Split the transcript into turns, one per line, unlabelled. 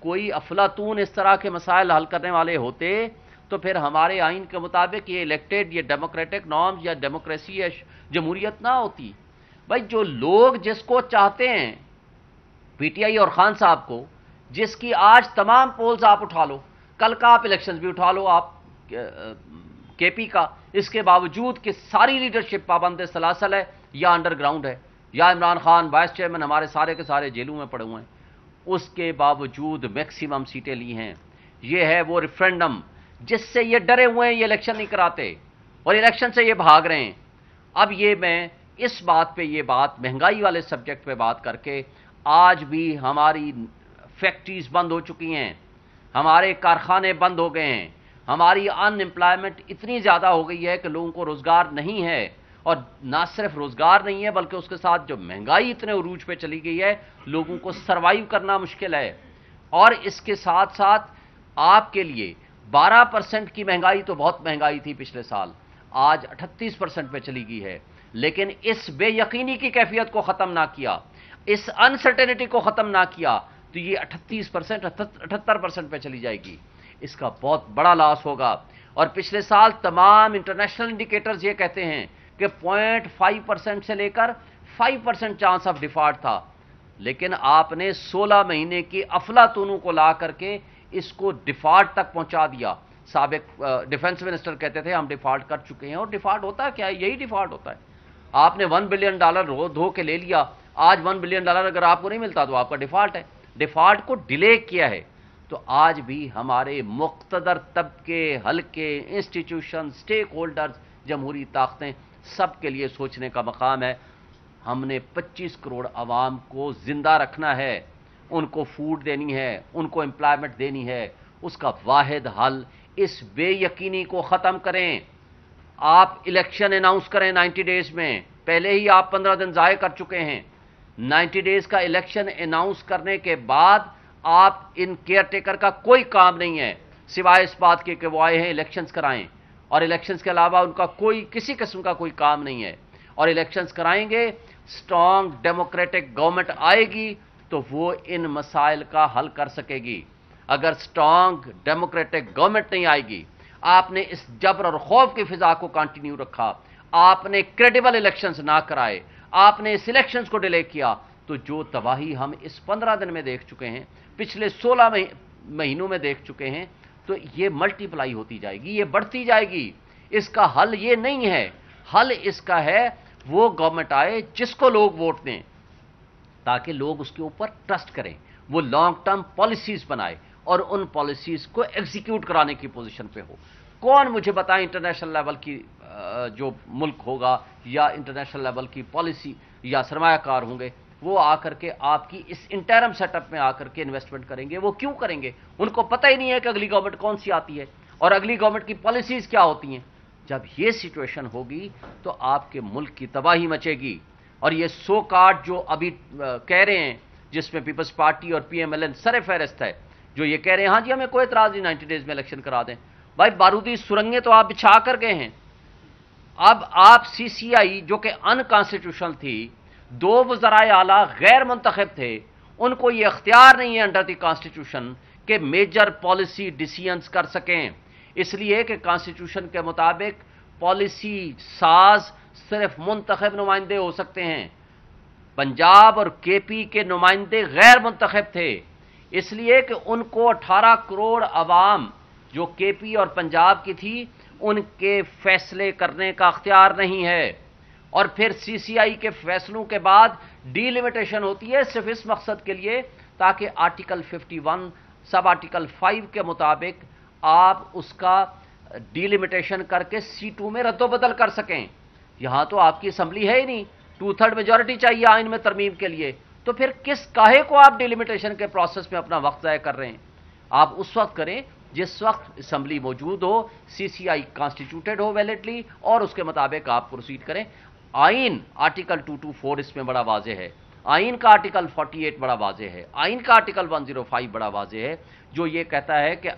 कोई अफलातून इस तरह के मसाइल हल करने वाले होते तो फिर हमारे आइन के मुताबिक ये इलेक्टेड, ये डेमोक्रेटिक नॉर्म्स या डेमोक्रेसी या जमहूरियत ना होती। भाई जो लोग जिसको चाहते हैं, पीटीआई और खान साहब को, जिसकी आज तमाम पोल्स आप उठा लो, कल का आप इलेक्शंस भी उठा लो आप केपी का, इसके बावजूद कि सारी लीडरशिप पाबंद सलासल है या अंडरग्राउंड है, या इमरान खान वाइस चेयरमैन हमारे सारे के सारे जेलों में पड़े हुए हैं, उसके बावजूद मैक्सिमम सीटें ली हैं। ये है वो रेफरेंडम जिससे ये डरे हुए हैं, ये इलेक्शन नहीं कराते और इलेक्शन से ये भाग रहे हैं। अब ये मैं इस बात पे, ये बात महंगाई वाले सब्जेक्ट पे बात करके, आज भी हमारी फैक्ट्रीज बंद हो चुकी हैं, हमारे कारखाने बंद हो गए हैं, हमारी अनएम्प्लॉयमेंट इतनी ज़्यादा हो गई है कि लोगों को रोज़गार नहीं है, और ना सिर्फ रोज़गार नहीं है बल्कि उसके साथ जो महंगाई इतने उरूज पे चली गई है, लोगों को सर्वाइव करना मुश्किल है। और इसके साथ साथ आपके लिए 12% की महंगाई तो बहुत महंगाई थी पिछले साल, आज 38% पे चली गई है। लेकिन इस बेयकीनी की कैफियत को ख़त्म ना किया, इस अनसर्टेनिटी को ख़त्म ना किया, तो ये 38%, 78% पे चली जाएगी। इसका बहुत बड़ा लॉस होगा। और पिछले साल तमाम इंटरनेशनल इंडिकेटर्स ये कहते हैं कि 0.5% से लेकर 5% चांस ऑफ डिफॉल्ट था, लेकिन आपने 16 महीने की अफलातूनों को ला करके इसको डिफॉल्ट तक पहुंचा दिया। साबिक डिफेंस मिनिस्टर कहते थे हम डिफॉल्ट कर चुके हैं, और डिफॉल्ट होता क्या है? यही डिफॉल्ट होता है। आपने $1 बिलियन धो के ले लिया, आज $1 बिलियन अगर आपको नहीं मिलता तो आपका डिफॉल्ट है। डिफॉल्ट को डिले किया है। तो आज भी हमारे मुक़्तदर तबके, हल्के, इंस्टीट्यूशन, स्टेक होल्डर्स, जमहूरी ताकतें, सब के लिए सोचने का मकाम है। हमने 25 करोड़ आवाम को जिंदा रखना है, उनको फूड देनी है, उनको एम्प्लॉयमेंट देनी है। उसका वाहिद हल इस बेयकीनी को ख़त्म करें। आप इलेक्शन अनाउंस करें 90 डेज में, पहले ही आप 15 दिन ज़ाय कर चुके हैं। 90 डेज का इलेक्शन अनाउंस करने के बाद आप इन केयर टेकर का कोई काम नहीं है सिवाय इस बात के कि वो आए हैं इलेक्शंस कराएं, और इलेक्शंस के अलावा उनका कोई किसी किस्म का कोई काम नहीं है। और इलेक्शंस कराएंगे, स्ट्रांग डेमोक्रेटिक गवर्नमेंट आएगी तो वो इन मसाइल का हल कर सकेगी। अगर स्ट्रांग डेमोक्रेटिक गवर्नमेंट नहीं आएगी, आपने इस जबर और खौफ की फिजा को कंटिन्यू रखा, आपने क्रेडिबल इलेक्शंस ना कराए, आपने इस इलेक्शंस को डिले किया, तो जो तबाही हम इस 15 दिन में देख चुके हैं, पिछले 16 महीनों में देख चुके हैं, तो ये मल्टीप्लाई होती जाएगी, ये बढ़ती जाएगी। इसका हल ये नहीं है। हल इसका है वो गवर्नमेंट आए जिसको लोग वोट दें, ताकि लोग उसके ऊपर ट्रस्ट करें, वो लॉन्ग टर्म पॉलिसीज बनाए और उन पॉलिसीज को एग्जीक्यूट कराने की पोजीशन पे हो। कौन मुझे बताए इंटरनेशनल लेवल की जो मुल्क होगा या इंटरनेशनल लेवल की पॉलिसी या सरमायाकार होंगे, वो आकर के आपकी इस इंटरम सेटअप में आकर के इन्वेस्टमेंट करेंगे? वो क्यों करेंगे? उनको पता ही नहीं है कि अगली गवर्नमेंट कौन सी आती है और अगली गवर्नमेंट की पॉलिसीज क्या होती हैं। जब ये सिचुएशन होगी तो आपके मुल्क की तबाही मचेगी। और ये सो कार्ड जो अभी कह रहे हैं, जिसमें पीपल्स पार्टी और पीएमएलएन सर फहरिस्त है, जो ये कह रहे हैं हाँ जी हमें कोई एतराज नहीं, 90 डेज में इलेक्शन करा दें। भाई बारूदी सुरंगें तो आप बिछा कर गए हैं। अब आप सीसीआई जो कि अनकॉन्स्टिट्यूशनल थी, 2 वज़राए आला गैर मुंतखब थे, उनको ये अख्तियार नहीं है अंडर द कॉन्स्टिट्यूशन कि मेजर पॉलिसी डिसीजंस कर सकें, इसलिए कि कॉन्स्टिट्यूशन के मुताबिक पॉलिसी साज सिर्फ मुंतखब नुमाइंदे हो सकते हैं। पंजाब और केपी के नुमाइंदे गैर मुंतखब थे, इसलिए कि उनको 18 करोड़ आवाम जो केपी और पंजाब की थी, उनके फैसले करने का अख्तियार नहीं है। और फिर सीसीआई के फैसलों के बाद डीलिमिटेशन होती है सिर्फ इस मकसद के लिए ताकि आर्टिकल 51 सब आर्टिकल 5 के मुताबिक आप उसका डीलिमिटेशन करके सीटों में रद्दोबदल कर सकें। यहां तो आपकी असेंबली है ही नहीं, 2/3 मेजॉरिटी चाहिए आइन में तरमीम के लिए, तो फिर किस काहे को आप डीलिमिटेशन के प्रोसेस में अपना वक्त ज़ाया कर रहे हैं? आप उस वक्त करें जिस वक्त असेंबली मौजूद हो, सीसीआई कॉन्स्टिट्यूटेड हो वैलिडली, और उसके मुताबिक आप प्रोसीड करें। आइन आर्टिकल 224 इसमें बड़ा वाजे है, आइन का आर्टिकल 48 बड़ा वाजे है, आइन का आर्टिकल 105 बड़ा वाजे है, जो ये कहता है कि